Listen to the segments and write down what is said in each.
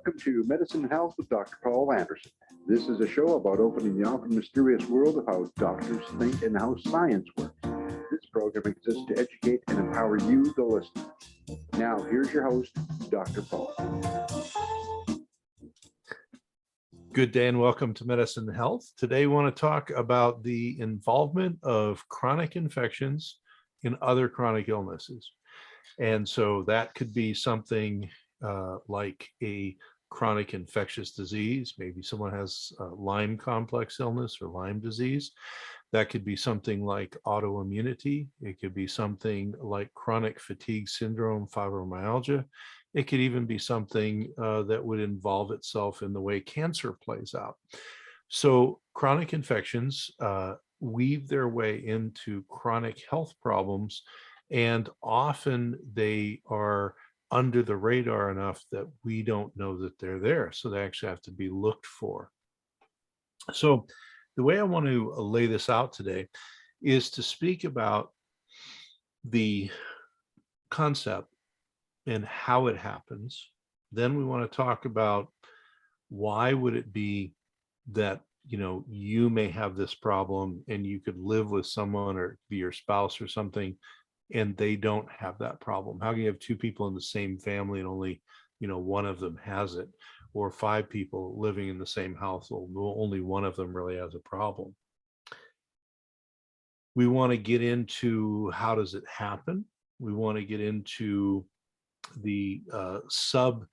Welcome to Medicine and Health with Dr. Paul Anderson. This is a show about opening the often mysterious world of how doctors think and how science works. This program exists to educate and empower you, the listener. Now, here's your host, Dr. Paul. Good day and welcome to Medicine and Health. Today, we want to talk about the involvement of chronic infections in other chronic illnesses. And so that could be something like a chronic infectious disease. Maybe someone has Lyme complex illness or Lyme disease. That could be something like autoimmunity. It could be something like chronic fatigue syndrome, fibromyalgia. It could even be something that would involve itself in the way cancer plays out. So chronic infections weave their way into chronic health problems, and often they are under the radar enough that we don't know that they're there. So they actually have to be looked for. So the way I want to lay this out today is to speak about the concept and how it happens. Then we want to talk about why would it be that you may have this problem and you could live with someone or be your spouse or something and they don't have that problem. How can you have two people in the same family and only one of them has it, or five people living in the same household, only one of them really has a problem? We want to get into how does it happen. We want to get into the sub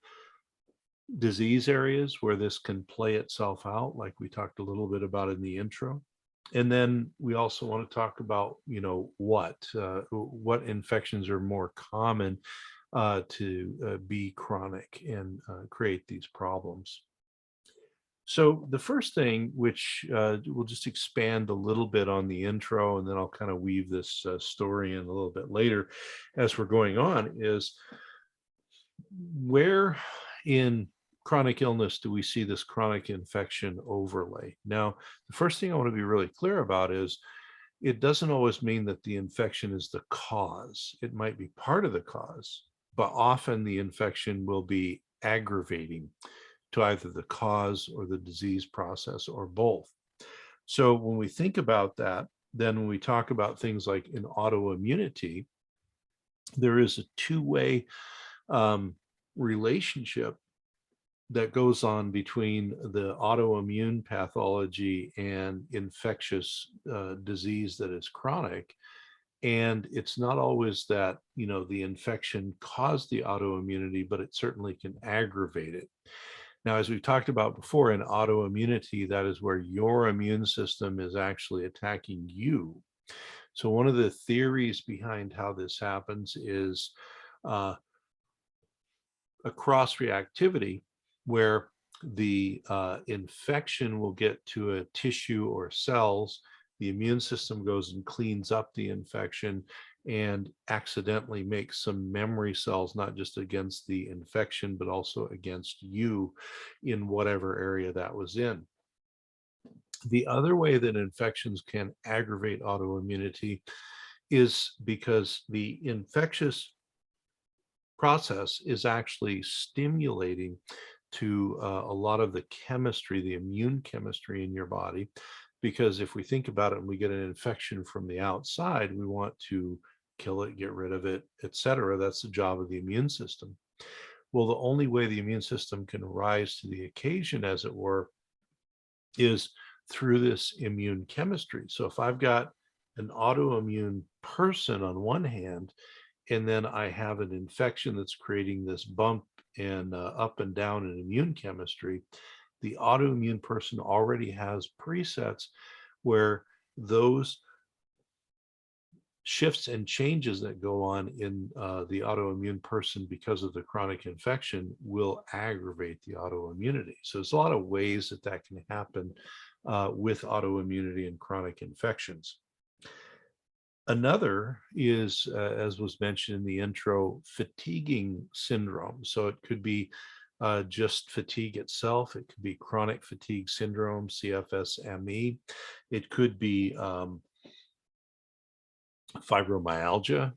disease areas where this can play itself out, like we talked a little bit about in the intro. And then we also want to talk about, what infections are more common to be chronic and create these problems. So the first thing, which we'll just expand a little bit on the intro, and then I'll kind of weave this story in a little bit later as we're going on, is where in chronic illness do we see this chronic infection overlay? Now, the first thing I want to be really clear about is it doesn't always mean that the infection is the cause. It might be part of the cause, but often the infection will be aggravating to either the cause or the disease process or both. So when we think about that, then when we talk about things like in autoimmunity, there is a two-way relationship that goes on between the autoimmune pathology and infectious disease that is chronic. And it's not always that, the infection caused the autoimmunity, but it certainly can aggravate it. Now, as we've talked about before, in autoimmunity, that is where your immune system is actually attacking you. So one of the theories behind how this happens is a cross-reactivity, where the infection will get to a tissue or cells, the immune system goes and cleans up the infection and accidentally makes some memory cells, not just against the infection, but also against you in whatever area that was in. The other way that infections can aggravate autoimmunity is because the infectious process is actually stimulating to a lot of the chemistry, the immune chemistry in your body. Because if we think about it and we get an infection from the outside, we want to kill it, get rid of it, etc. That's the job of the immune system. Well, the only way the immune system can rise to the occasion, as it were, is through this immune chemistry. So if I've got an autoimmune person on one hand, and then I have an infection that's creating this bump and up and down in immune chemistry, the autoimmune person already has presets where those shifts and changes that go on in the autoimmune person because of the chronic infection will aggravate the autoimmunity. So there's a lot of ways that that can happen with autoimmunity and chronic infections. Another is, as was mentioned in the intro, fatiguing syndrome. So it could be just fatigue itself. It could be chronic fatigue syndrome, CFS-ME. It could be fibromyalgia.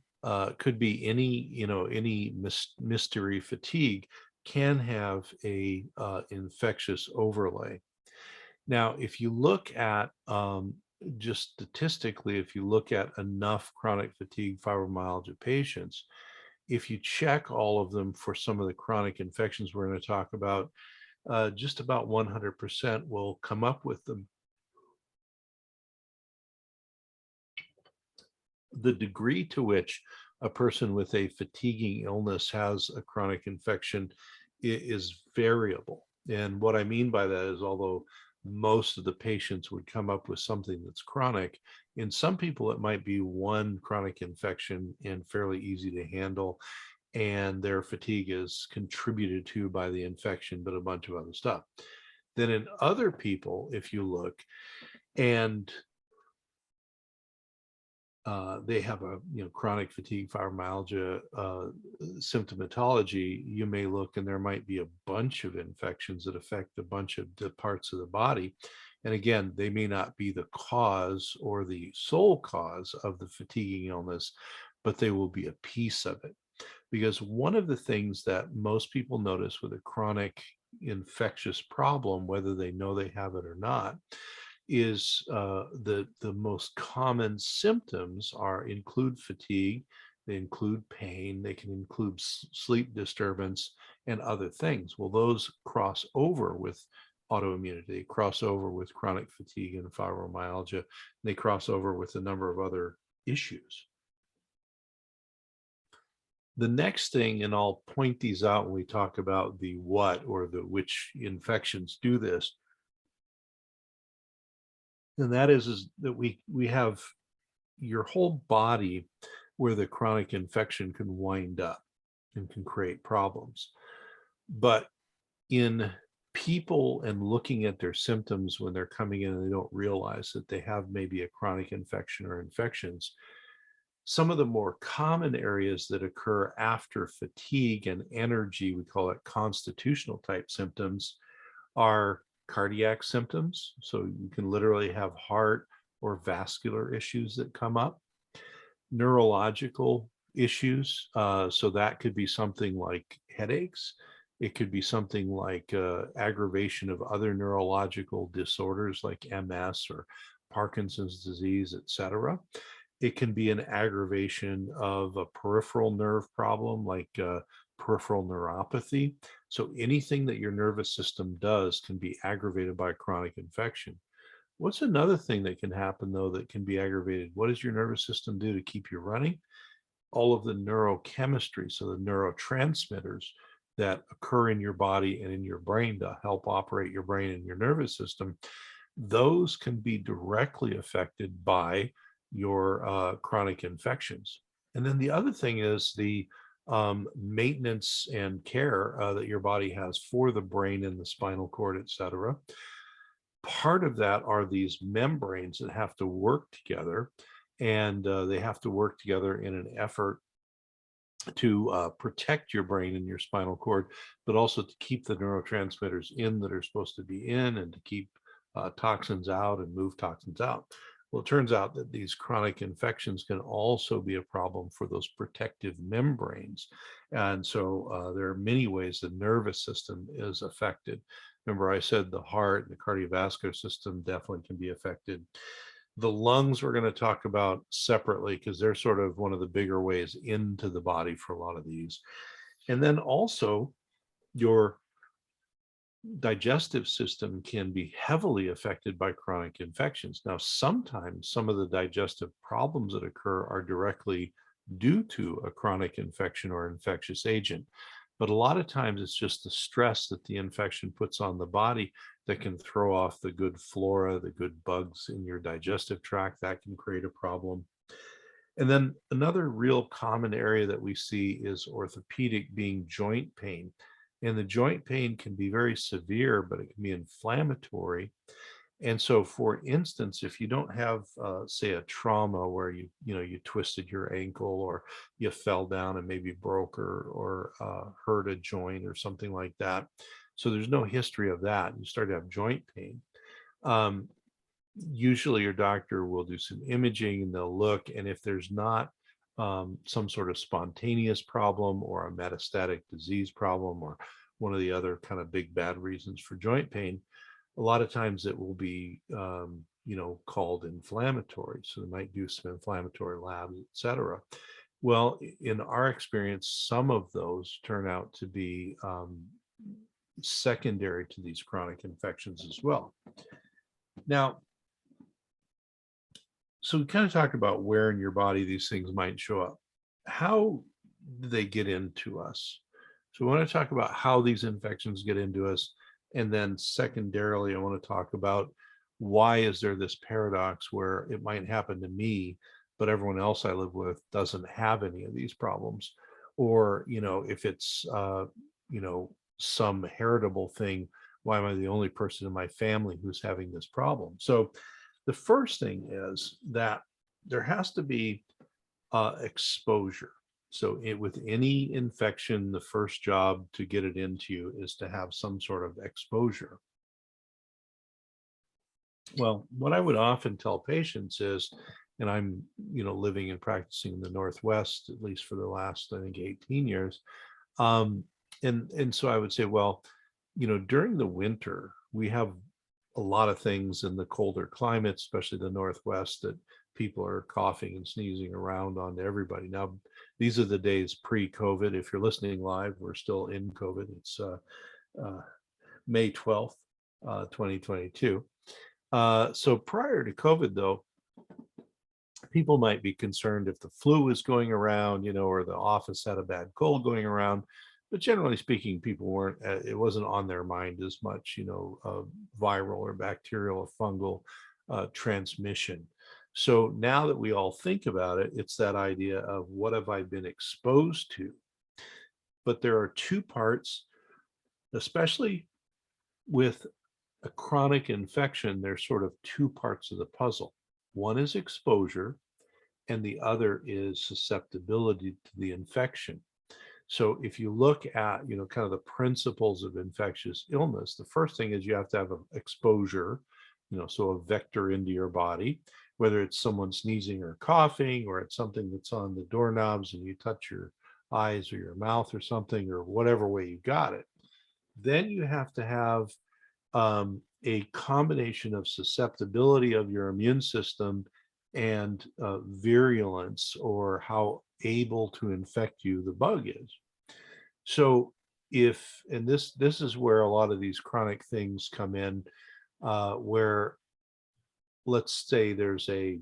Could be any mystery fatigue can have a infectious overlay. Now, if you look at just statistically, if you look at enough chronic fatigue fibromyalgia patients, if you check all of them for some of the chronic infections we're going to talk about, just about 100% will come up with them. The degree to which a person with a fatiguing illness has a chronic infection is variable. And what I mean by that is, although most of the patients would come up with something that's chronic, in some people it might be one chronic infection and fairly easy to handle, and their fatigue is contributed to by the infection, but a bunch of other stuff. Then in other people, if you look, and they have a chronic fatigue fibromyalgia symptomatology, you may look and there might be a bunch of infections that affect a bunch of the parts of the body. And again, they may not be the cause or the sole cause of the fatiguing illness, but they will be a piece of it. Because one of the things that most people notice with a chronic infectious problem, whether they know they have it or not, is the most common symptoms include fatigue, they include pain, they can include sleep disturbance and other things. Well, those cross over with autoimmunity, they cross over with chronic fatigue and fibromyalgia, they cross over with a number of other issues. The next thing, and I'll point these out when we talk about the what or the which infections do this, and that is that we have your whole body where the chronic infection can wind up and can create problems. But in people and looking at their symptoms when they're coming in and they don't realize that they have maybe a chronic infection or infections, some of the more common areas that occur after fatigue and energy, we call it constitutional type symptoms, are cardiac symptoms. So you can literally have heart or vascular issues that come up. Neurological issues. So that could be something like headaches. It could be something like aggravation of other neurological disorders like MS or Parkinson's disease, etc. It can be an aggravation of a peripheral nerve problem like peripheral neuropathy. So anything that your nervous system does can be aggravated by chronic infection. What's another thing that can happen, though, that can be aggravated? What does your nervous system do to keep you running? All of the neurochemistry, so the neurotransmitters that occur in your body and in your brain to help operate your brain and your nervous system, those can be directly affected by your chronic infections. And then the other thing is the maintenance and care that your body has for the brain and the spinal cord, et cetera. Part of that are these membranes that have to work together, and they have to work together in an effort to protect your brain and your spinal cord, but also to keep the neurotransmitters in that are supposed to be in, and to keep toxins out and move toxins out. Well, it turns out that these chronic infections can also be a problem for those protective membranes. And so there are many ways the nervous system is affected. Remember, I said the heart and the cardiovascular system definitely can be affected. The lungs we're going to talk about separately because they're sort of one of the bigger ways into the body for a lot of these. And then also your digestive system can be heavily affected by chronic infections. Now, sometimes some of the digestive problems that occur are directly due to a chronic infection or infectious agent. But a lot of times it's just the stress that the infection puts on the body that can throw off the good flora, the good bugs in your digestive tract. That can create a problem. And then another real common area that we see is orthopedic, being joint pain. And the joint pain can be very severe, but it can be inflammatory. And so, for instance, if you don't have, say, a trauma where you twisted your ankle or you fell down and maybe broke or hurt a joint or something like that, so there's no history of that, you start to have joint pain. Usually, your doctor will do some imaging and they'll look, and if there's not some sort of spontaneous problem or a metastatic disease problem or one of the other kind of big bad reasons for joint pain, a lot of times it will be, called inflammatory. So they might do some inflammatory labs, et cetera. Well, in our experience, some of those turn out to be secondary to these chronic infections as well. Now, so we kind of talked about where in your body these things might show up. How do they get into us? So we want to talk about how these infections get into us. And then secondarily, I want to talk about why is there this paradox where it might happen to me, but everyone else I live with doesn't have any of these problems. Or, if it's, some heritable thing, why am I the only person in my family who's having this problem? So the first thing is that there has to be exposure. So with any infection, the first job to get it into you is to have some sort of exposure. Well, what I would often tell patients is, and I'm, living and practicing in the Northwest, at least for the last, I think, 18 years. And so I would say, well, during the winter, we have a lot of things in the colder climates, especially the Northwest, that people are coughing and sneezing around on everybody. Now, these are the days pre-COVID. If you're listening live, we're still in COVID. It's May 12th, 2022. So prior to COVID, though, people might be concerned if the flu is going around, or the office had a bad cold going around. But generally speaking, people weren't, it wasn't on their mind as much, viral or bacterial or fungal transmission. So now that we all think about it, it's that idea of what have I been exposed to? But there are two parts, especially with a chronic infection, there's sort of two parts of the puzzle. One is exposure, and the other is susceptibility to the infection. So if you look at, kind of the principles of infectious illness, the first thing is you have to have an exposure, so a vector into your body, whether it's someone sneezing or coughing, or it's something that's on the doorknobs and you touch your eyes or your mouth or something, or whatever way you got it. Then you have to have a combination of susceptibility of your immune system and virulence, or how able to infect you the bug is. So and this is where a lot of these chronic things come in, where let's say there's a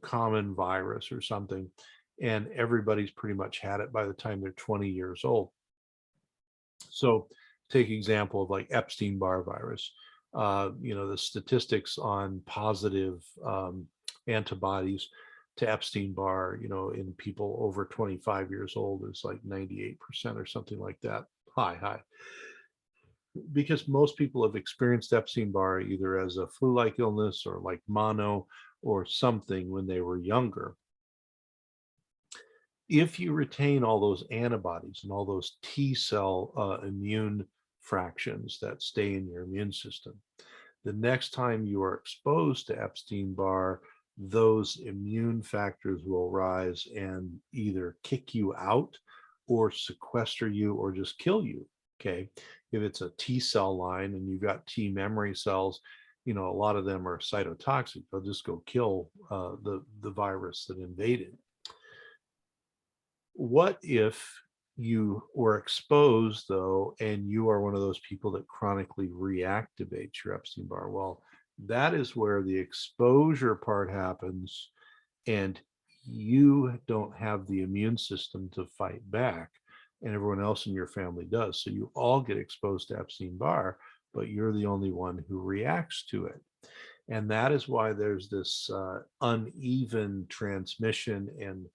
common virus or something, and everybody's pretty much had it by the time they're 20 years old. So take example of like Epstein-Barr virus. The statistics on positive antibodies to Epstein-Barr, in people over 25 years old is like 98% or something like that. High. Because most people have experienced Epstein-Barr either as a flu-like illness or like mono or something when they were younger. If you retain all those antibodies and all those T cell immune fractions that stay in your immune system, the next time you are exposed to Epstein-Barr, those immune factors will rise and either kick you out or sequester you or just kill you. Okay. If it's a T cell line and you've got T memory cells, a lot of them are cytotoxic. They'll just go kill the virus that invaded. What if you were exposed, though, and you are one of those people that chronically reactivates your Epstein-Barr? Well, that is where the exposure part happens, and you don't have the immune system to fight back, and everyone else in your family does. So you all get exposed to Epstein-Barr, but you're the only one who reacts to it. And that is why there's this uneven transmission and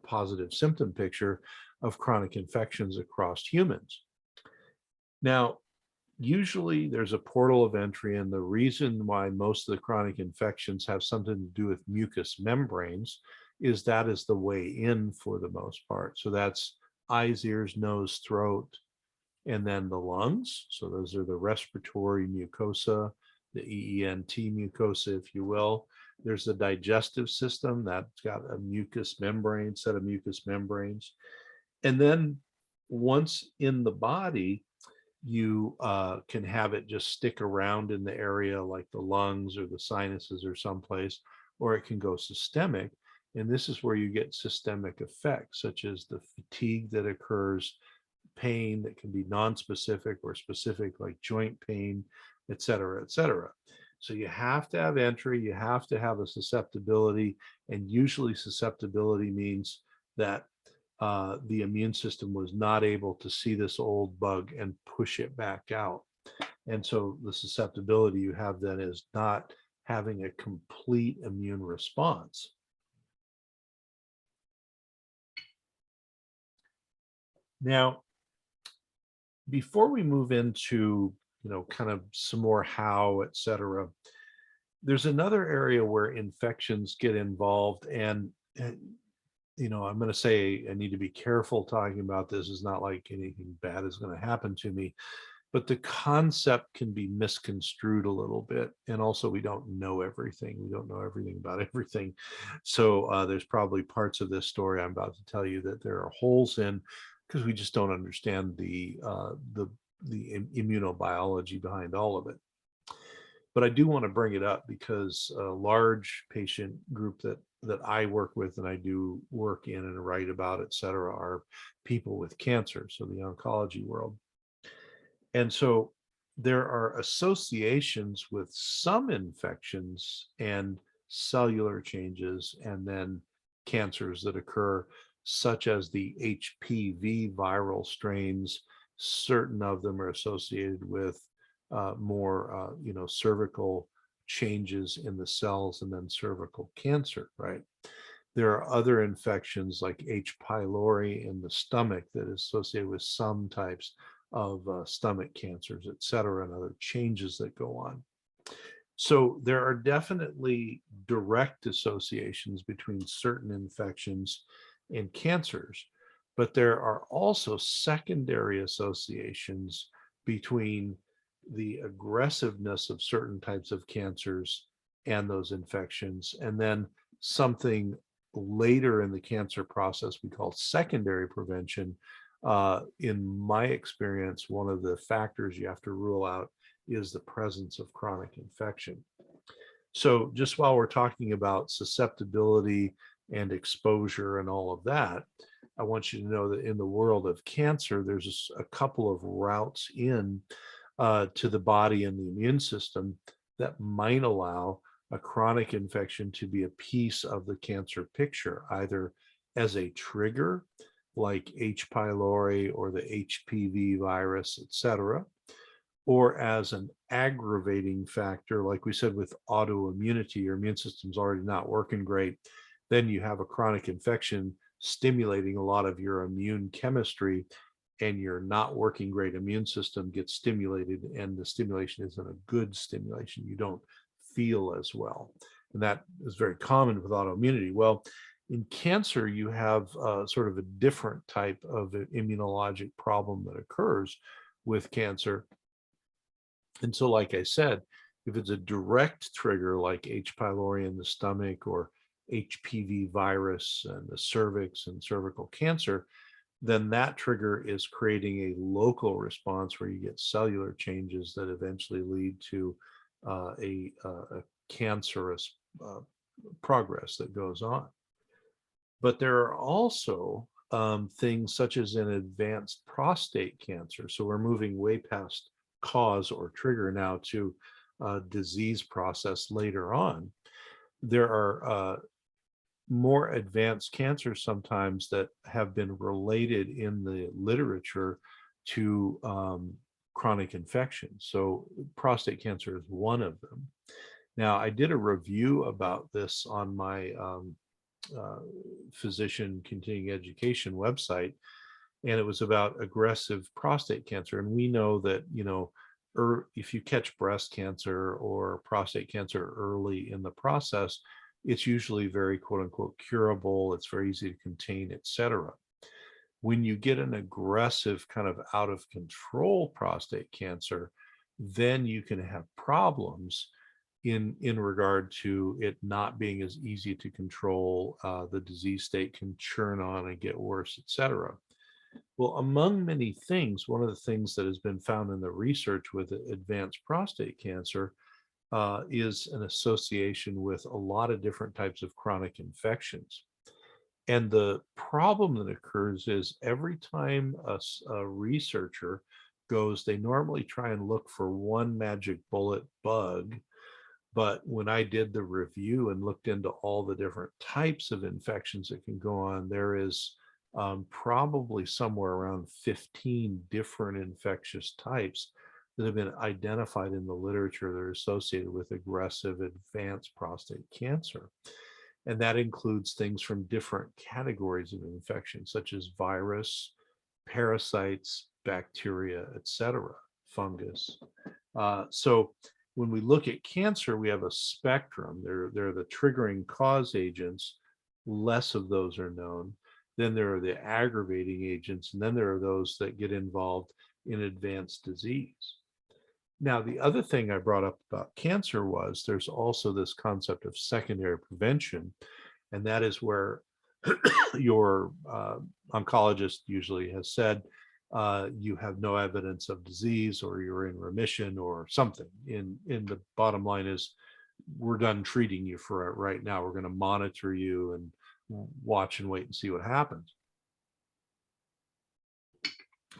positive symptom picture of chronic infections across humans. Now, usually there's a portal of entry, and the reason why most of the chronic infections have something to do with mucous membranes is that is the way in for the most part. So that's eyes, ears, nose, throat, and then the lungs. So those are the respiratory mucosa, the EENT mucosa, if you will. There's the digestive system that's got a mucous membrane, set of mucous membranes. And then once in the body, you can have it just stick around in the area like the lungs or the sinuses or someplace, or it can go systemic. And this is where you get systemic effects, such as the fatigue that occurs, pain that can be non-specific or specific, like joint pain, et cetera, et cetera. So you have to have entry, you have to have a susceptibility, and usually susceptibility means that the immune system was not able to see this old bug and push it back out. And so the susceptibility you have then is not having a complete immune response. Now, before we move into, kind of some more how, et cetera, there's another area where infections get involved. And I'm going to say I need to be careful talking about this. It's not like anything bad is going to happen to me, but the concept can be misconstrued a little bit. And also, we don't know everything. We don't know everything about everything. So there's probably parts of this story I'm about to tell you that there are holes in, because we just don't understand the immunobiology behind all of it. But I do want to bring it up because a large patient group that I work with and I do work in and write about, et cetera, are people with cancer, so the oncology world. And so there are associations with some infections and cellular changes and then cancers that occur, such as the HPV viral strains. Certain of them are associated with more, cervical changes in the cells and then cervical cancer, right? There are other infections like H. pylori in the stomach that is associated with some types of stomach cancers, et cetera, and other changes that go on. So there are definitely direct associations between certain infections and cancers, but there are also secondary associations between the aggressiveness of certain types of cancers and those infections, and then something later in the cancer process we call secondary prevention. In my experience, one of the factors you have to rule out is the presence of chronic infection. So just while we're talking about susceptibility and exposure and all of that, I want you to know that in the world of cancer, there's a couple of routes in to the body and the immune system that might allow a chronic infection to be a piece of the cancer picture, either as a trigger, like H. pylori or the HPV virus, et cetera, or as an aggravating factor, like we said, with autoimmunity. Your immune system's already not working great. Then you have a chronic infection stimulating a lot of your immune chemistry, and your not working great immune system gets stimulated, and the stimulation isn't a good stimulation. You don't feel as well. And that is very common with autoimmunity. Well, in cancer, you have sort of a different type of immunologic problem that occurs with cancer. And so, like I said, if it's a direct trigger like H. pylori in the stomach or HPV virus and the cervix and cervical cancer, then that trigger is creating a local response where you get cellular changes that eventually lead to a cancerous progress that goes on. But there are also things such as an advanced prostate cancer. So we're moving way past cause or trigger now to disease process later on. There are more advanced cancers sometimes that have been related in the literature to chronic infections. So prostate cancer is one of them. Now, I did a review about this on my physician continuing education website, and it was about aggressive prostate cancer. And we know that, if you catch breast cancer or prostate cancer early in the process, it's usually very quote unquote curable. It's very easy to contain, et cetera. When you get an aggressive kind of out of control prostate cancer, then you can have problems in regard to it not being as easy to control. The disease state can churn on and get worse, et cetera. Well, among many things, one of the things that has been found in the research with advanced prostate cancer is an association with a lot of different types of chronic infections. And the problem that occurs is every time a researcher goes, they normally try and look for one magic bullet bug. But when I did the review and looked into all the different types of infections that can go on, there is probably somewhere around 15 different infectious types that have been identified in the literature that are associated with aggressive advanced prostate cancer. And that includes things from different categories of infection, such as virus, parasites, bacteria, etc., fungus. So when we look at cancer, we have a spectrum. They're the triggering cause agents. Less of those are known. Then there are the aggravating agents, and then there are those that get involved in advanced disease. Now, the other thing I brought up about cancer was there's also this concept of secondary prevention, and that is where your oncologist usually has said you have no evidence of disease or you're in remission or something. In the bottom line is we're done treating you for it right now. We're going to monitor you and watch and wait and see what happens.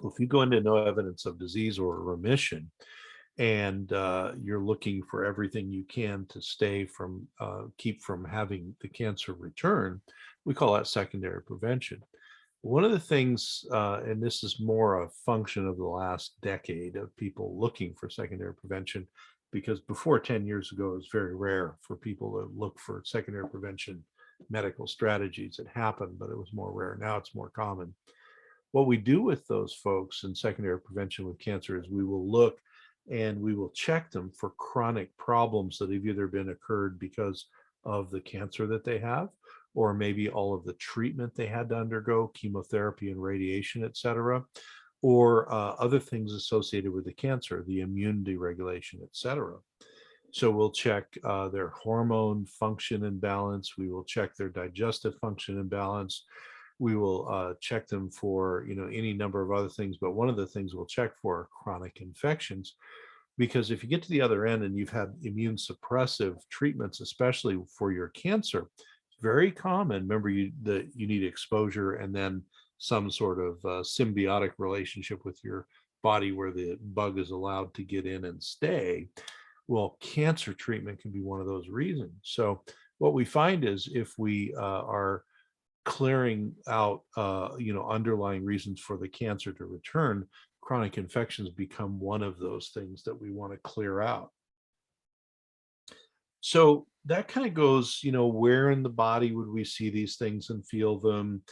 Well, if you go into no evidence of disease or remission, and you're looking for everything you can to stay from keep from having the cancer return, we call that secondary prevention. One of the things, and this is more a function of the last decade of people looking for secondary prevention, because before 10 years ago, it was very rare for people to look for secondary prevention medical strategies. It happened, but it was more rare. Now it's more common. What we do with those folks in secondary prevention with cancer is we will look and we will check them for chronic problems that have either been occurred because of the cancer that they have, or maybe all of the treatment they had to undergo, chemotherapy and radiation, et cetera, or other things associated with the cancer, the immunity regulation, et cetera. So we'll check their hormone function and balance. We will check their digestive function and balance. We will check them for, any number of other things. But one of the things we'll check for are chronic infections, because if you get to the other end and you've had immune suppressive treatments, especially for your cancer, it's very common. Remember, that you need exposure and then some sort of symbiotic relationship with your body where the bug is allowed to get in and stay. Well, cancer treatment can be one of those reasons. So what we find is if we are clearing out underlying reasons for the cancer to return, chronic infections become one of those things that we want to clear out. So that kind of goes, where in the body would we see these things and feel them?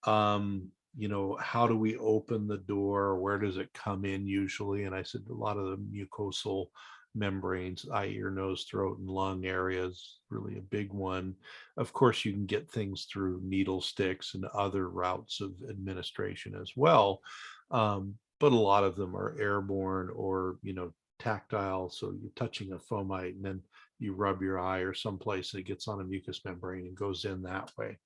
How do we open the door? Where does it come in usually? And I said a lot of the mucosal membranes, eye, ear, nose, throat, and lung areas, really a big one. Of course, you can get things through needle sticks and other routes of administration as well. But a lot of them are airborne or, tactile. So you're touching a fomite and then you rub your eye or someplace and it gets on a mucous membrane and goes in that way.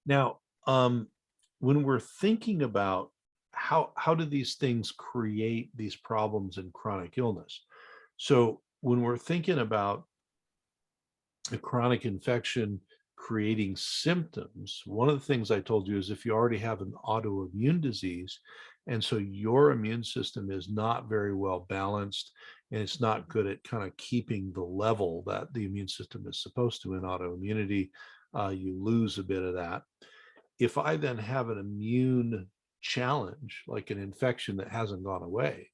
Now, when we're thinking about how do these things create these problems in chronic illness? So when we're thinking about a chronic infection creating symptoms, one of the things I told you is if you already have an autoimmune disease, and so your immune system is not very well balanced, and it's not good at kind of keeping the level that the immune system is supposed to in autoimmunity, you lose a bit of that. If I then have an immune challenge, like an infection that hasn't gone away,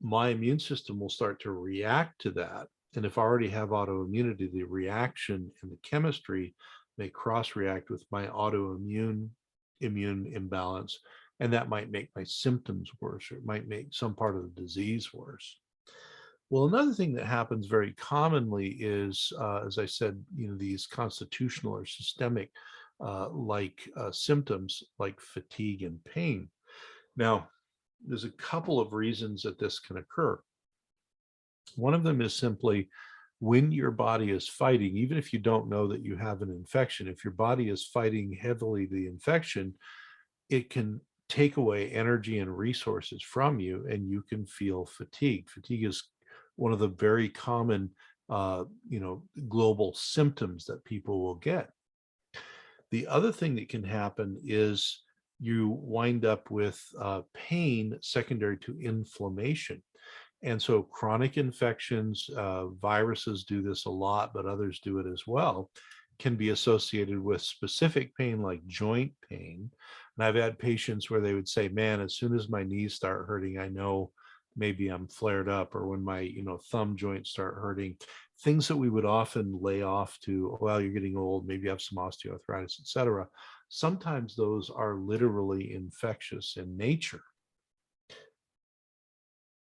my immune system will start to react to that. And if I already have autoimmunity, the reaction and the chemistry may cross-react with my autoimmune immune imbalance, and that might make my symptoms worse, or it might make some part of the disease worse. Well, another thing that happens very commonly is, as I said, these constitutional or systemic symptoms like fatigue and pain. Now, there's a couple of reasons that this can occur. One of them is simply when your body is fighting, even if you don't know that you have an infection, if your body is fighting heavily the infection, it can take away energy and resources from you, and you can feel fatigue. Fatigue is one of the very common, global symptoms that people will get. The other thing that can happen is you wind up with pain secondary to inflammation. And so chronic infections, viruses do this a lot, but others do it as well, can be associated with specific pain like joint pain. And I've had patients where they would say, man, as soon as my knees start hurting, I know maybe I'm flared up, or when my thumb joints start hurting, things that we would often lay off to, well, you're getting old, maybe you have some osteoarthritis, etc. Sometimes those are literally infectious in nature.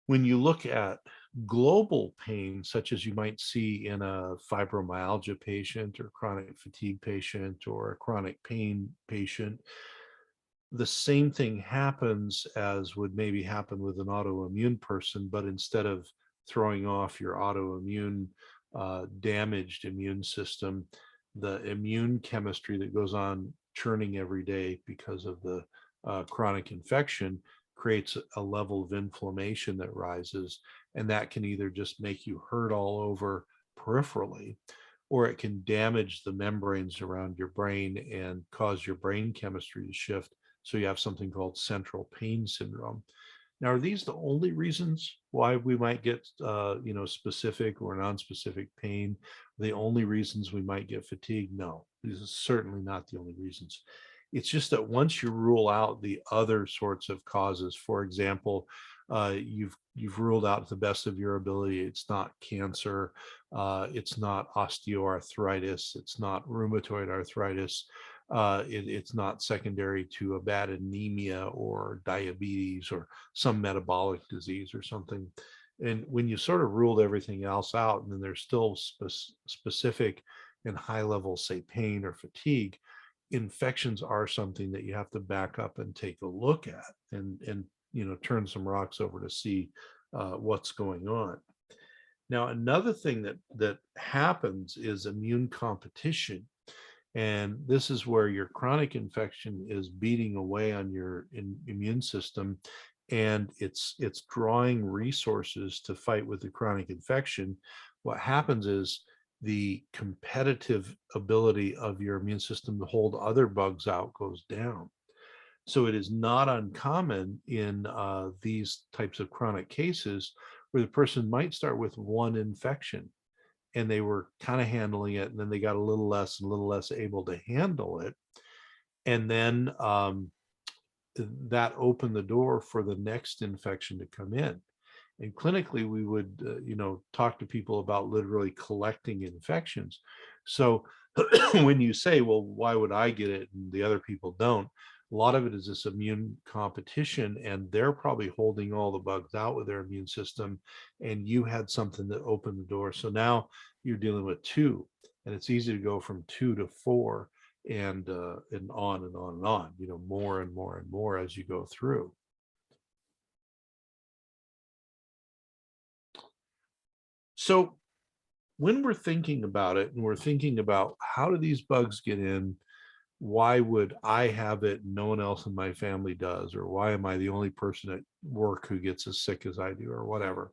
When you look at global pain, such as you might see in a fibromyalgia patient or chronic fatigue patient or a chronic pain patient, the same thing happens as would maybe happen with an autoimmune person, but instead of throwing off your autoimmune damaged immune system, the immune chemistry that goes on churning every day because of the chronic infection creates a level of inflammation that rises, and that can either just make you hurt all over peripherally, or it can damage the membranes around your brain and cause your brain chemistry to shift, so you have something called central pain syndrome. Now, are these the only reasons why we might get, specific or non-specific pain? The only reasons we might get fatigue? No, these are certainly not the only reasons. It's just that once you rule out the other sorts of causes, for example, you've ruled out to the best of your ability, it's not cancer, it's not osteoarthritis, it's not rheumatoid arthritis, it's not secondary to a bad anemia or diabetes or some metabolic disease or something. And when you sort of ruled everything else out, and then there's still specific and high level, say, pain or fatigue, infections are something that you have to back up and take a look at, and turn some rocks over to see what's going on. Now, another thing that happens is immune competition. And this is where your chronic infection is beating away on your immune system, and it's drawing resources to fight with the chronic infection. What happens is the competitive ability of your immune system to hold other bugs out goes down. So it is not uncommon in these types of chronic cases where the person might start with one infection, and they were kind of handling it, and then they got a little less and a little less able to handle it. And then that opened the door for the next infection to come in. And clinically, we would, talk to people about literally collecting infections. So when you say, well, why would I get it and the other people don't? A lot of it is this immune competition, and they're probably holding all the bugs out with their immune system, and you had something that opened the door. So now you're dealing with two, and it's easy to go from 2 to 4, and on and on and on, more and more and more as you go through. So when we're thinking about it, and we're thinking about how do these bugs get in, why would I have it and no one else in my family does, or why am I the only person at work who gets as sick as I do, or whatever?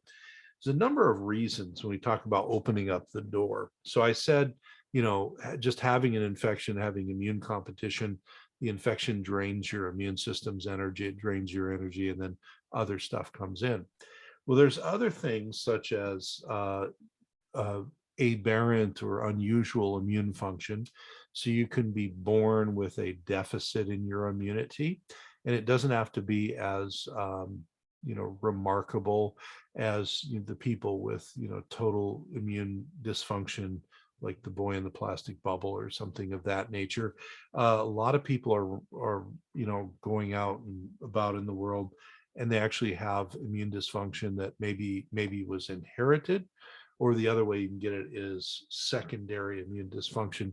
There's a number of reasons when we talk about opening up the door. So I said, just having an infection, having immune competition, the infection drains your immune system's energy, it drains your energy, and then other stuff comes in. Well, there's other things such as aberrant or unusual immune function. So you can be born with a deficit in your immunity, and it doesn't have to be as remarkable as the people with total immune dysfunction, like the boy in the plastic bubble or something of that nature. A lot of people are going out and about in the world, and they actually have immune dysfunction that maybe was inherited, or the other way you can get it is secondary immune dysfunction.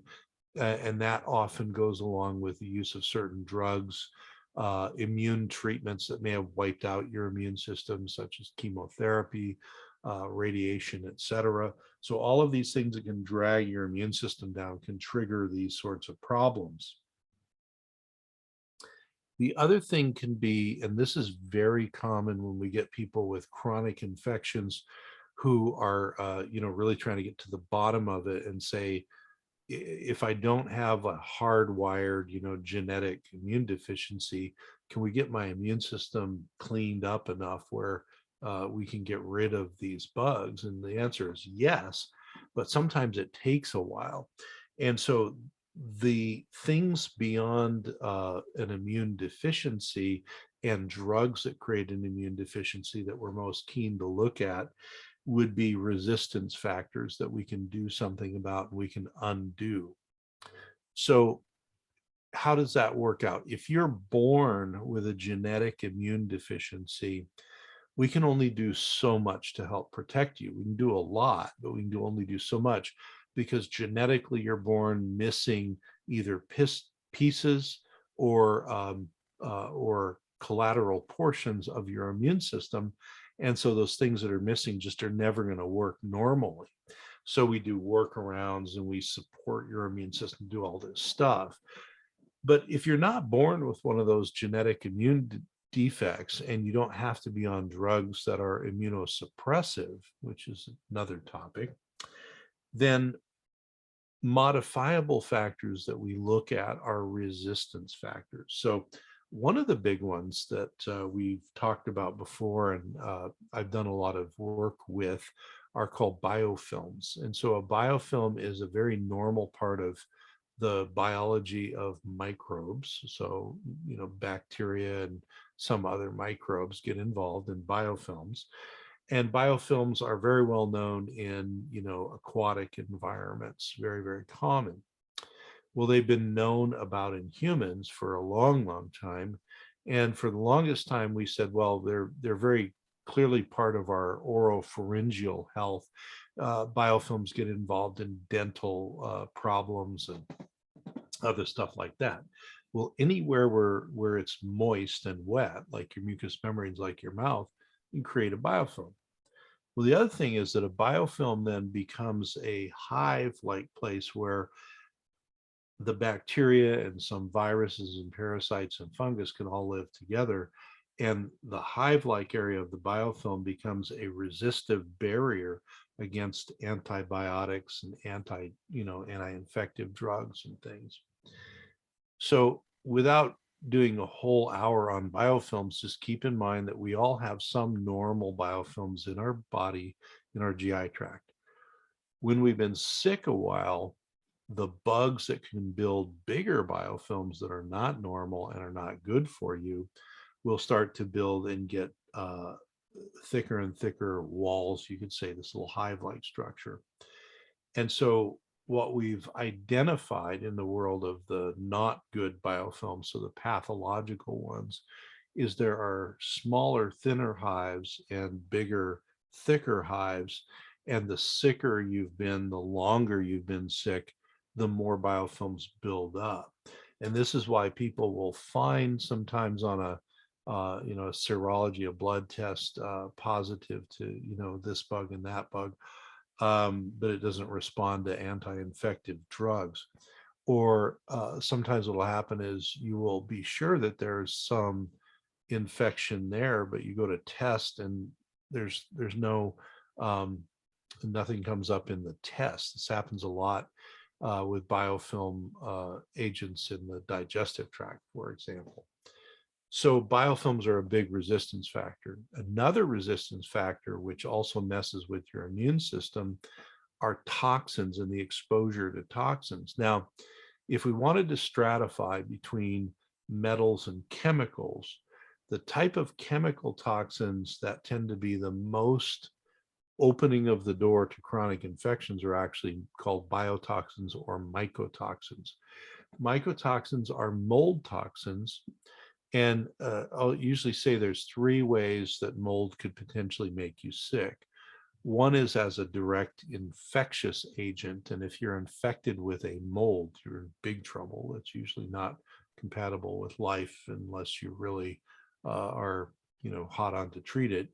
And that often goes along with the use of certain drugs, immune treatments that may have wiped out your immune system, such as chemotherapy, radiation, etc. So all of these things that can drag your immune system down can trigger these sorts of problems. The other thing can be, and this is very common when we get people with chronic infections who are, really trying to get to the bottom of it and say, if I don't have a hardwired, genetic immune deficiency, can we get my immune system cleaned up enough where we can get rid of these bugs? And the answer is yes, but sometimes it takes a while. And so the things beyond an immune deficiency and drugs that create an immune deficiency that we're most keen to look at would be resistance factors that we can do something about and we can undo. So how does that work out? If you're born with a genetic immune deficiency, we can only do so much to help protect you. We can do a lot, but we can only do so much because genetically you're born missing either pieces or collateral portions of your immune system. And so those things that are missing just are never going to work normally. So we do workarounds and we support your immune system, do all this stuff. But if you're not born with one of those genetic immune defects and you don't have to be on drugs that are immunosuppressive, which is another topic, then modifiable factors that we look at are resistance factors. So one of the big ones that we've talked about before, and I've done a lot of work with, are called biofilms. And so a biofilm is a very normal part of the biology of microbes. So, bacteria and some other microbes get involved in biofilms. And biofilms are very well known in, aquatic environments, very, very common. Well, they've been known about in humans for a long, long time. And for the longest time, we said, well, they're very clearly part of our oropharyngeal health. Biofilms get involved in dental problems and other stuff like that. Well, anywhere where it's moist and wet, like your mucous membranes, like your mouth, you can create a biofilm. Well, the other thing is that a biofilm then becomes a hive-like place where the bacteria and some viruses and parasites and fungus can all live together. And the hive-like area of the biofilm becomes a resistive barrier against antibiotics and anti-infective drugs and things. So without doing a whole hour on biofilms, just keep in mind that we all have some normal biofilms in our body, in our GI tract. When we've been sick a while, the bugs that can build bigger biofilms that are not normal and are not good for you will start to build and get thicker and thicker walls, you could say, this little hive-like structure. And so what we've identified in the world of the not good biofilms, so the pathological ones, is there are smaller, thinner hives and bigger, thicker hives. And the sicker you've been, the longer you've been sick, the more biofilms build up. And this is why people will find sometimes on a serology, a blood test, positive to, this bug and that bug, but it doesn't respond to anti-infective drugs. Or sometimes what will happen is you will be sure that there's some infection there, but you go to test and there's no nothing comes up in the test. This happens a lot with biofilm agents in the digestive tract, for example. So biofilms are a big resistance factor. Another resistance factor, which also messes with your immune system, are toxins and the exposure to toxins. Now, if we wanted to stratify between metals and chemicals, the type of chemical toxins that tend to be the most opening of the door to chronic infections are actually called biotoxins or mycotoxins. Mycotoxins are mold toxins. And I'll usually say there's three ways that mold could potentially make you sick. One is as a direct infectious agent. And if you're infected with a mold, you're in big trouble. That's usually not compatible with life unless you really are, hot on to treat it.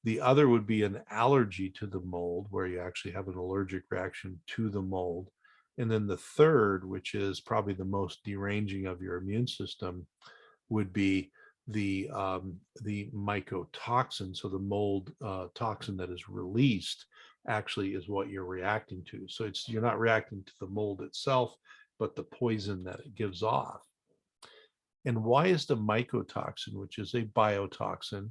The other would be an allergy to the mold, where you actually have an allergic reaction to the mold. And then the third, which is probably the most deranging of your immune system, would be the mycotoxin. So the mold toxin that is released actually is what you're reacting to. So you're not reacting to the mold itself, but the poison that it gives off. And why is the mycotoxin, which is a biotoxin,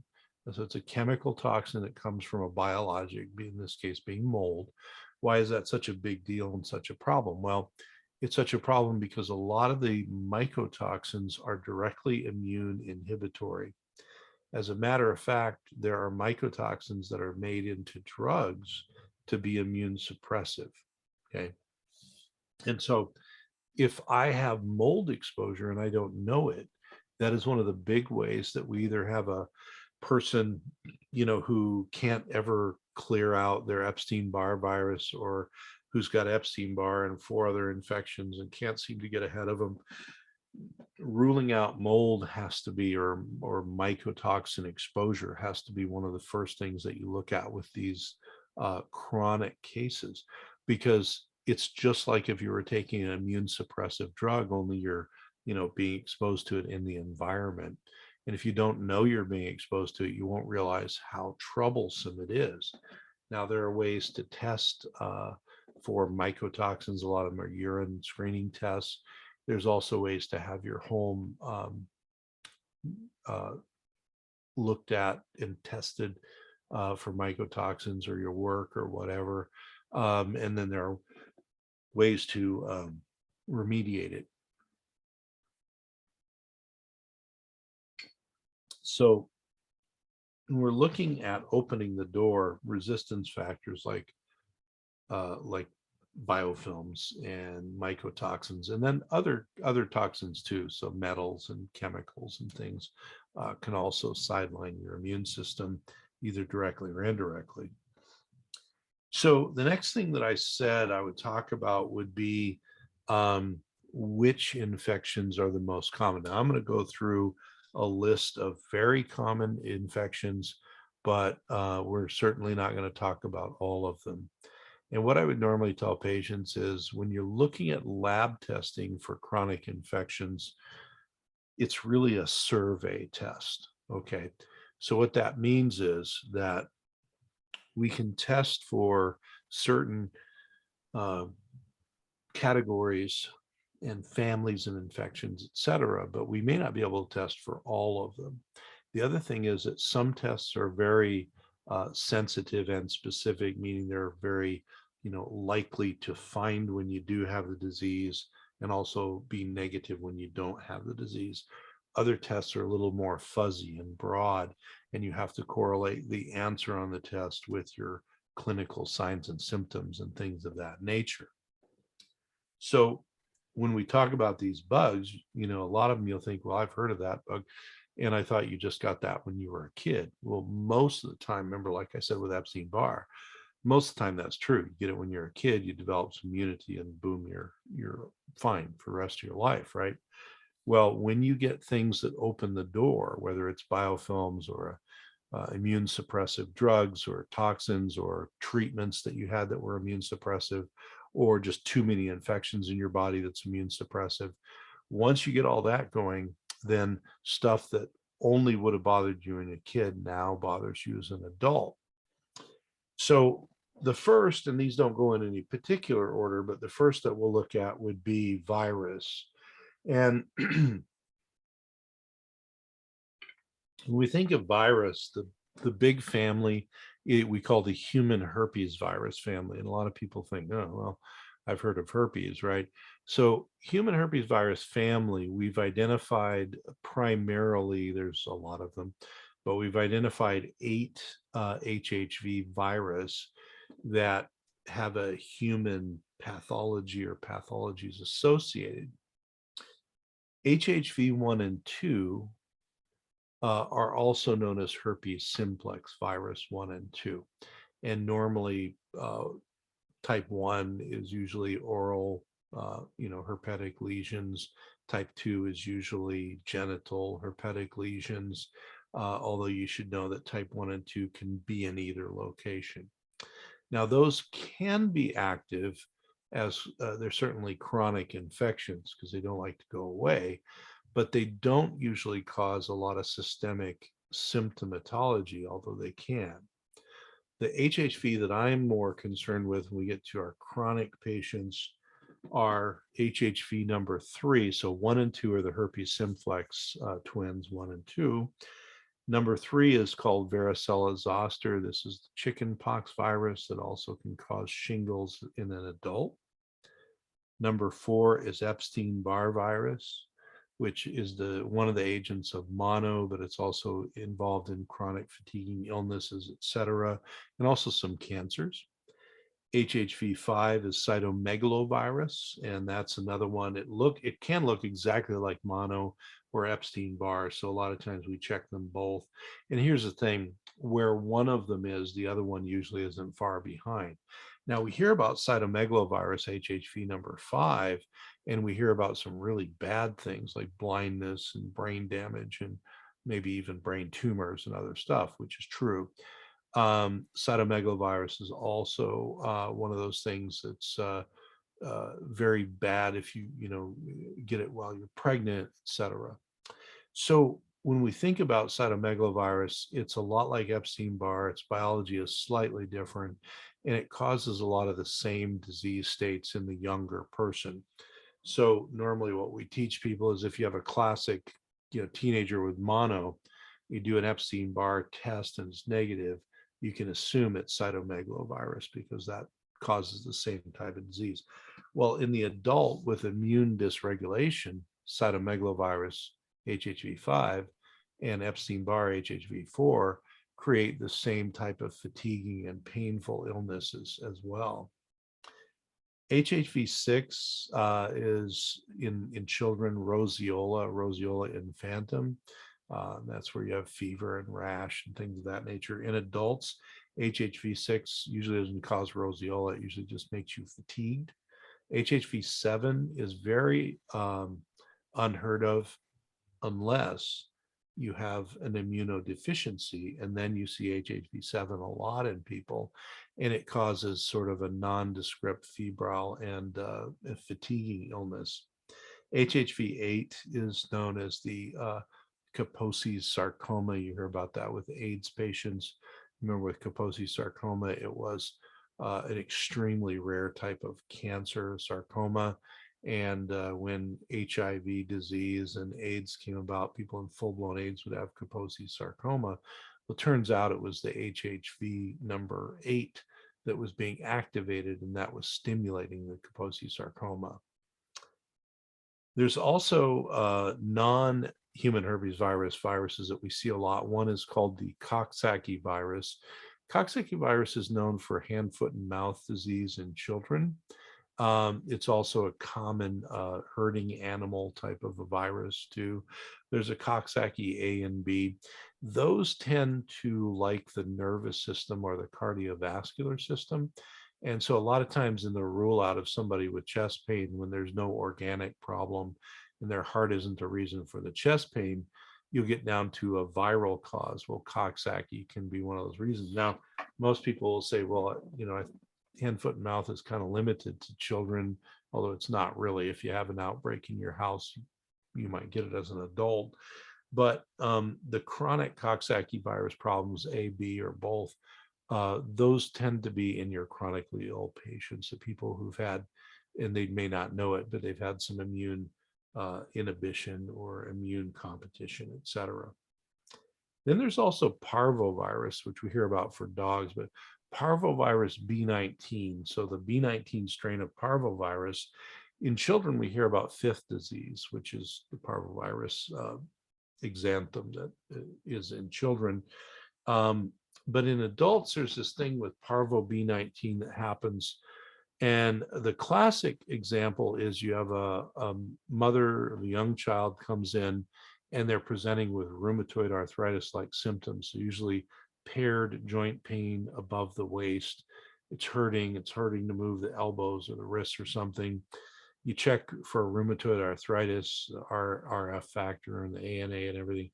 so it's a chemical toxin that comes from a biologic, in this case being mold, why is that such a big deal and such a problem? Well, it's such a problem because a lot of the mycotoxins are directly immune inhibitory. As a matter of fact, there are mycotoxins that are made into drugs to be immune suppressive. Okay. And so if I have mold exposure and I don't know it, that is one of the big ways that we either have a person, who can't ever clear out their Epstein-Barr virus, or who's got Epstein-Barr and 4 other infections and can't seem to get ahead of them. Ruling out mold has to be, or mycotoxin exposure has to be one of the first things that you look at with these chronic cases, because it's just like if you were taking an immune suppressive drug, only you're, being exposed to it in the environment. And if you don't know you're being exposed to it, you won't realize how troublesome it is. Now, there are ways to test for mycotoxins. A lot of them are urine screening tests. There's also ways to have your home looked at and tested for mycotoxins, or your work or whatever. And then there are ways to remediate it. So when we're looking at opening the door, resistance factors like biofilms and mycotoxins, and then other toxins too, so metals and chemicals and things can also sideline your immune system, either directly or indirectly. So the next thing that I said I would talk about would be which infections are the most common. Now I'm going to go through a list of very common infections, but we're certainly not going to talk about all of them. And what I would normally tell patients is, when you're looking at lab testing for chronic infections, it's really a survey test. Okay. So what that means is that we can test for certain categories and families of infections, et cetera, but we may not be able to test for all of them. The other thing is that some tests are very sensitive and specific, meaning they're very, likely to find when you do have the disease, and also be negative when you don't have the disease. Other tests are a little more fuzzy and broad, and you have to correlate the answer on the test with your clinical signs and symptoms and things of that nature. So when we talk about these bugs, a lot of them you'll think, well, I've heard of that bug, and I thought you just got that when you were a kid. Well, most of the time, remember, like I said with Epstein-Barr, most of the time that's true. You get it when you're a kid, you develop some immunity, and boom, you're fine for the rest of your life, right? Well, when you get things that open the door, whether it's biofilms or immune suppressive drugs or toxins or treatments that you had that were immune suppressive, or just too many infections in your body that's immune suppressive, once you get all that going, then stuff that only would have bothered you as a kid now bothers you as an adult. So the first, and these don't go in any particular order, but the first that we'll look at would be virus. And when we think of virus, the big family we call the human herpes virus family. And a lot of people think, oh, well, I've heard of herpes, right? So human herpes virus family, we've identified primarily, there's a lot of them, but we've identified 8 Hhv virus that have a human pathology or pathologies associated. Hhv-1 and 2 are also known as herpes simplex virus 1 and 2. And normally type 1 is usually oral, herpetic lesions. Type 2 is usually genital herpetic lesions, although you should know that type 1 and 2 can be in either location. Now, those can be active as they're certainly chronic infections because they don't like to go away. but they don't usually cause a lot of systemic symptomatology, although they can. The HHV that I'm more concerned with when we get to our chronic patients are HHV number 3. So 1 and 2 are the herpes simplex twins, 1 and 2. Number 3 is called varicella zoster. This is the chickenpox virus that also can cause shingles in an adult. Number 4 is Epstein-Barr virus, which is one of the agents of mono, but it's also involved in chronic fatiguing illnesses, etc., and also some cancers. Hhv-5 is cytomegalovirus, and that's another one. It can look exactly like mono or Epstein-Barr, so a lot of times we check them both. And here's the thing, where one of them is, the other one usually isn't far behind. Now we hear about cytomegalovirus Hhv number 5, and we hear about some really bad things like blindness and brain damage and maybe even brain tumors and other stuff, which is true. Cytomegalovirus is also one of those things that's very bad if you get it while you're pregnant, etc. So when we think about cytomegalovirus, it's a lot like Epstein-Barr. Its biology is slightly different, and it causes a lot of the same disease states in the younger person. So normally what we teach people is if you have a classic teenager with mono, you do an Epstein-Barr test and it's negative, you can assume it's cytomegalovirus because that causes the same type of disease. Well, in the adult with immune dysregulation, cytomegalovirus Hhv-5 and Epstein-Barr Hhv-4 create the same type of fatiguing and painful illnesses as well. Hhv-6 is in children roseola infantum. That's where you have fever and rash and things of that nature. In adults, Hhv-6 usually doesn't cause roseola. It usually just makes you fatigued. Hhv-7 is very unheard of unless you have an immunodeficiency, and then you see Hhv-7 a lot in people, and it causes sort of a nondescript febrile and fatiguing illness. Hhv-8 is known as the Kaposi sarcoma. You hear about that with AIDS patients. Remember, with Kaposi sarcoma, it was an extremely rare type of cancer, sarcoma. And when HIV disease and AIDS came about, people in full-blown AIDS would have Kaposi sarcoma. Well, it turns out it was the Hhv number 8 that was being activated, and that was stimulating the Kaposi sarcoma. There's also non-human herpes viruses that we see a lot. One is called the Coxsackie virus. Coxsackie virus is known for hand, foot, and mouth disease in children. It's also a common herding animal type of a virus too. There's a Coxsackie A and B. Those tend to like the nervous system or the cardiovascular system. And so a lot of times in the rule out of somebody with chest pain, when there's no organic problem and their heart isn't a reason for the chest pain, you'll get down to a viral cause. Well, Coxsackie can be one of those reasons. Now, most people will say, well, hand, foot, and mouth is kind of limited to children, although it's not really. If you have an outbreak in your house, you might get it as an adult. But the chronic Coxsackie virus problems, A, B, or both, those tend to be in your chronically ill patients, the people who've had, and they may not know it, but they've had some immune inhibition or immune competition, etc. Then there's also Parvo virus, which we hear about for dogs, but Parvo virus B19. So the B19 strain of Parvo virus, in children, we hear about fifth disease, which is the Parvo virus exanthem that is in children. But in adults, there's this thing with Parvo B19 that happens. And the classic example is you have a mother of a young child comes in and they're presenting with rheumatoid arthritis-like symptoms. So usually paired joint pain above the waist. It's hurting to move the elbows or the wrists or something. You check for rheumatoid arthritis, RF factor and the ANA and everything,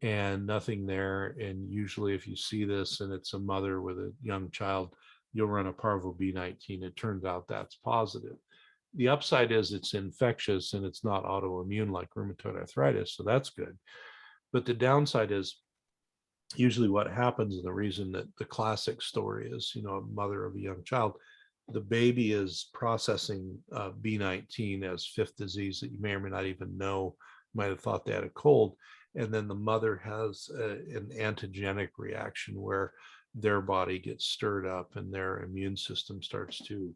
and nothing there. And usually if you see this and it's a mother with a young child, you'll run a Parvo B19. It turns out that's positive. The upside is it's infectious and it's not autoimmune like rheumatoid arthritis, so that's good. But the downside is usually what happens, and the reason that the classic story is, a mother of a young child, the baby is processing B19 as fifth disease that you may or may not even know, might have thought they had a cold. And then the mother has an antigenic reaction where their body gets stirred up and their immune system starts to,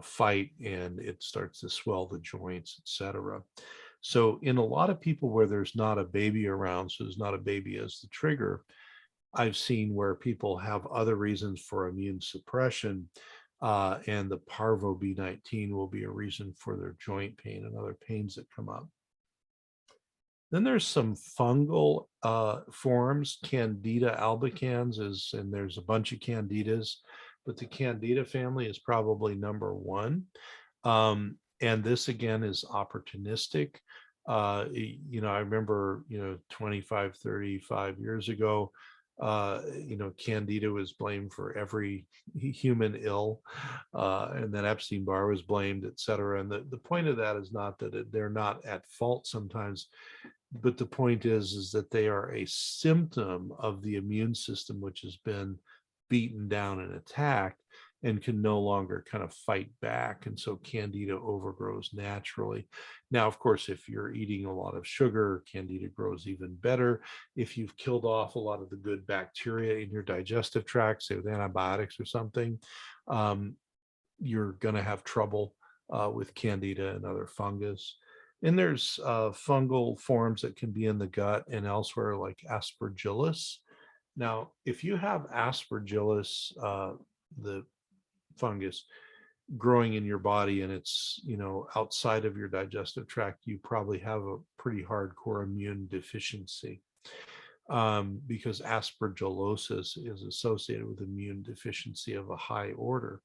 fight, and it starts to swell the joints, etc. So in a lot of people where there's not a baby around, so there's not a baby as the trigger, I've seen where people have other reasons for immune suppression, and the Parvo B19 will be a reason for their joint pain and other pains that come up. Then there's some fungal forms. Candida albicans and there's a bunch of candidas, but the Candida family is probably number one. And this again is opportunistic. I remember, 25, 35 years ago, Candida was blamed for every human ill, and then Epstein-Barr was blamed, et cetera. And the point of that is not that they're not at fault sometimes, but the point is that they are a symptom of the immune system, which has been beaten down and attacked and can no longer kind of fight back. And so Candida overgrows naturally. Now, of course, if you're eating a lot of sugar, Candida grows even better. If you've killed off a lot of the good bacteria in your digestive tract, say with antibiotics or something, you're going to have trouble with Candida and other fungus. And there's fungal forms that can be in the gut and elsewhere, like Aspergillus. Now, if you have Aspergillus, the fungus growing in your body, and it's outside of your digestive tract, you probably have a pretty hardcore immune deficiency, because aspergillosis is associated with immune deficiency of a high order.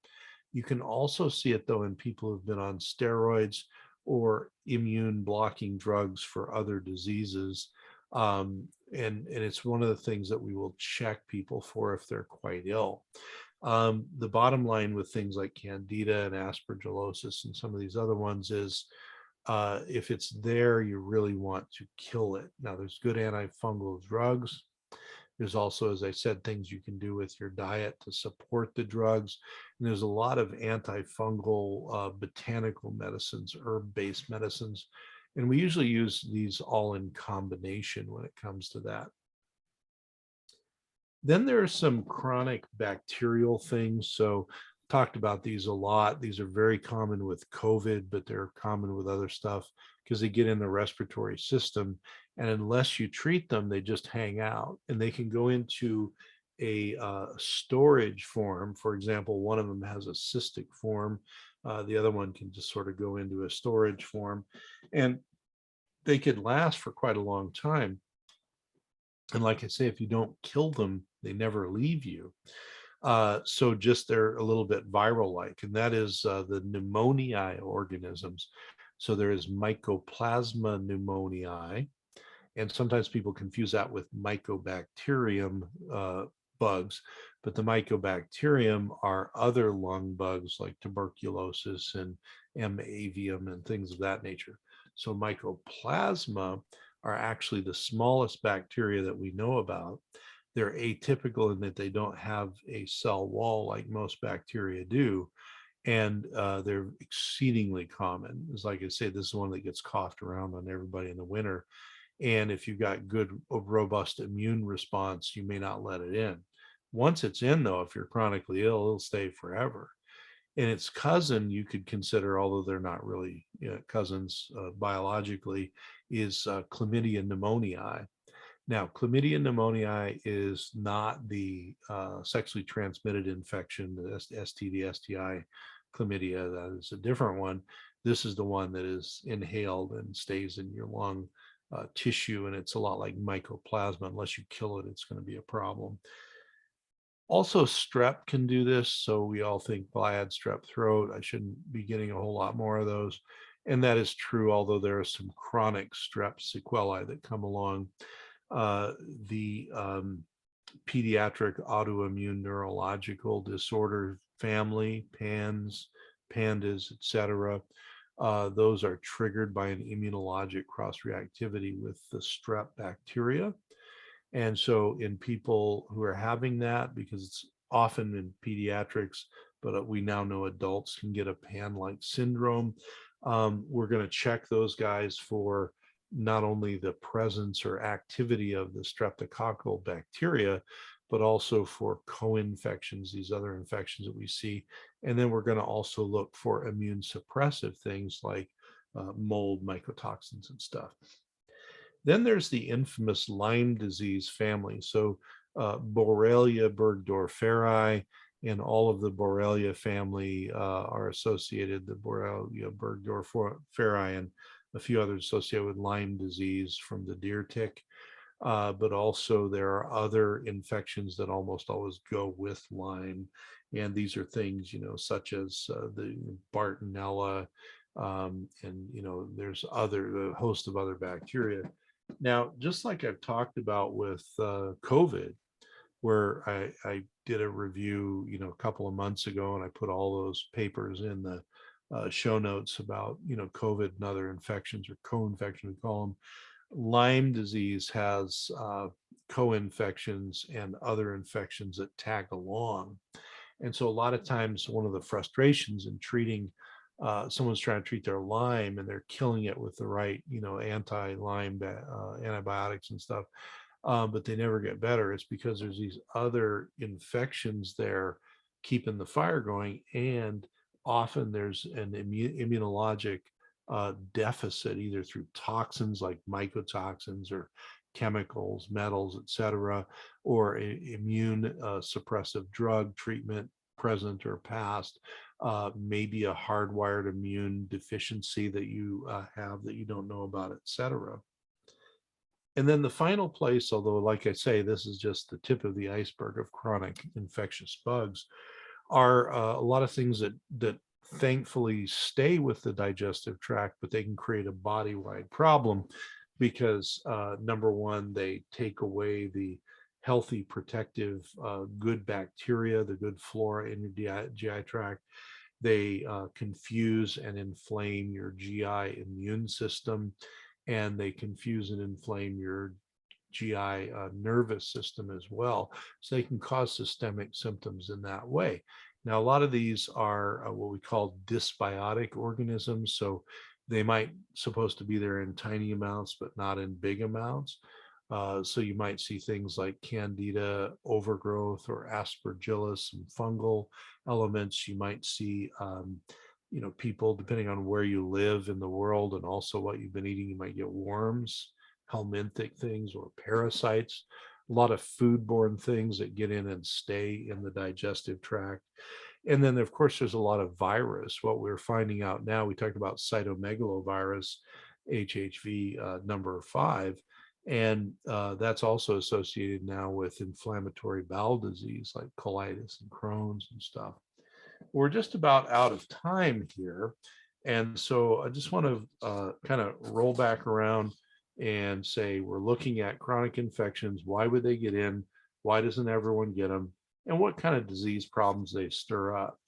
You can also see it though in people who've been on steroids or immune blocking drugs for other diseases. And it's one of the things that we will check people for if they're quite ill. The bottom line with things like Candida and aspergillosis and some of these other ones is, if it's there, you really want to kill it. Now, there's good antifungal drugs. There's also, as I said, things you can do with your diet to support the drugs. And there's a lot of antifungal botanical medicines, herb-based medicines. And we usually use these all in combination when it comes to that. Then there are some chronic bacterial things. So talked about these a lot. These are very common with COVID, but they're common with other stuff because they get in the respiratory system. And unless you treat them, they just hang out, and they can go into a storage form. For example, one of them has a cystic form. The other one can just sort of go into a storage form, and they could last for quite a long time. And like I say, if you don't kill them, they never leave you. So just they're a little bit viral-like, and that is the Pneumoniae organisms. So there is Microplasma Pneumoniae, and sometimes people confuse that with Mycobacterium bugs, but the Mycobacterium are other lung bugs like tuberculosis and M. avium and things of that nature. So Mycoplasma are actually the smallest bacteria that we know about. They're atypical in that they don't have a cell wall like most bacteria do, and they're exceedingly common. It's like I say, this is one that gets coughed around on everybody in the winter. And if you've got good, robust immune response, you may not let it in. Once it's in, though, if you're chronically ill, it'll stay forever. And its cousin, you could consider, although they're not really cousins biologically, is Chlamydia pneumoniae. Now, Chlamydia pneumoniae is not the sexually transmitted infection, the STD, STI chlamydia. That is a different one. This is the one that is inhaled and stays in your lung tissue, and it's a lot like Mycoplasma. Unless you kill it, it's going to be a problem. Also, strep can do this. So we all think, well, I had strep throat, I shouldn't be getting a whole lot more of those. And that is true, although there are some chronic strep sequelae that come along. The pediatric autoimmune neurological disorder family, PANS, pandas, etc. Those are triggered by an immunologic cross-reactivity with the strep bacteria. And so in people who are having that, because it's often in pediatrics, but we now know adults can get a pan-like syndrome, we're going to check those guys for not only the presence or activity of the streptococcal bacteria, but also for co-infections, these other infections that we see. And then we're going to also look for immune suppressive things like mold, mycotoxins, and stuff. Then there's the infamous Lyme disease family. So Borrelia burgdorferi and all of the Borrelia family are associated, the Borrelia burgdorferi and a few others associated with Lyme disease from the deer tick. But also there are other infections that almost always go with Lyme. And these are things, such as the Bartonella, and, there's a host of other bacteria. Now, just like I've talked about with COVID, where I did a review, a couple of months ago, and I put all those papers in the show notes about, COVID and other infections, or co-infection, we call them. Lyme disease has co-infections and other infections that tag along. And so a lot of times one of the frustrations in treating someone's trying to treat their Lyme and they're killing it with the right, anti-Lyme antibiotics and stuff, but they never get better. It's because there's these other infections there keeping the fire going, and often there's an immunologic deficit, either through toxins like mycotoxins or chemicals, metals, etc., or immune suppressive drug treatment present or past, maybe a hardwired immune deficiency that you have that you don't know about, etc. And then the final place, although like I say, this is just the tip of the iceberg of chronic infectious bugs, are a lot of things that thankfully stay with the digestive tract, but they can create a body-wide problem because number one, they take away the healthy, protective, good bacteria, the good flora in your GI tract. They confuse and inflame your GI immune system, and they confuse and inflame your GI nervous system as well. So they can cause systemic symptoms in that way. Now, a lot of these are what we call dysbiotic organisms. So they might supposed to be there in tiny amounts, but not in big amounts. So you might see things like Candida overgrowth or Aspergillus and fungal elements. You might see, people, depending on where you live in the world and also what you've been eating, you might get worms, helminthic things, or parasites. A lot of foodborne things that get in and stay in the digestive tract. And then, of course, there's a lot of virus. What we're finding out now, we talked about cytomegalovirus, Hhv number 5, and that's also associated now with inflammatory bowel disease like colitis and Crohn's and stuff. We're just about out of time here. And so I just want to kind of roll back around and say, we're looking at chronic infections. Why would they get in? Why doesn't everyone get them? And what kind of disease problems they stir up.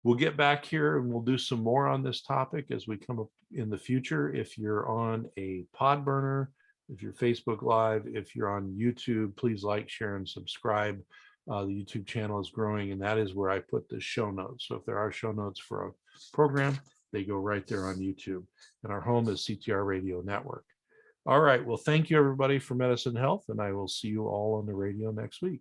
We'll get back here and we'll do some more on this topic as we come up in the future. If you're on a pod burner, if you're Facebook Live, if you're on YouTube, please like, share, and subscribe. The YouTube channel is growing, and that is where I put the show notes. So if there are show notes for a program, they go right there on YouTube. And our home is CTR Radio Network. All right. Well, thank you, everybody, for Medicine Health, and I will see you all on the radio next week.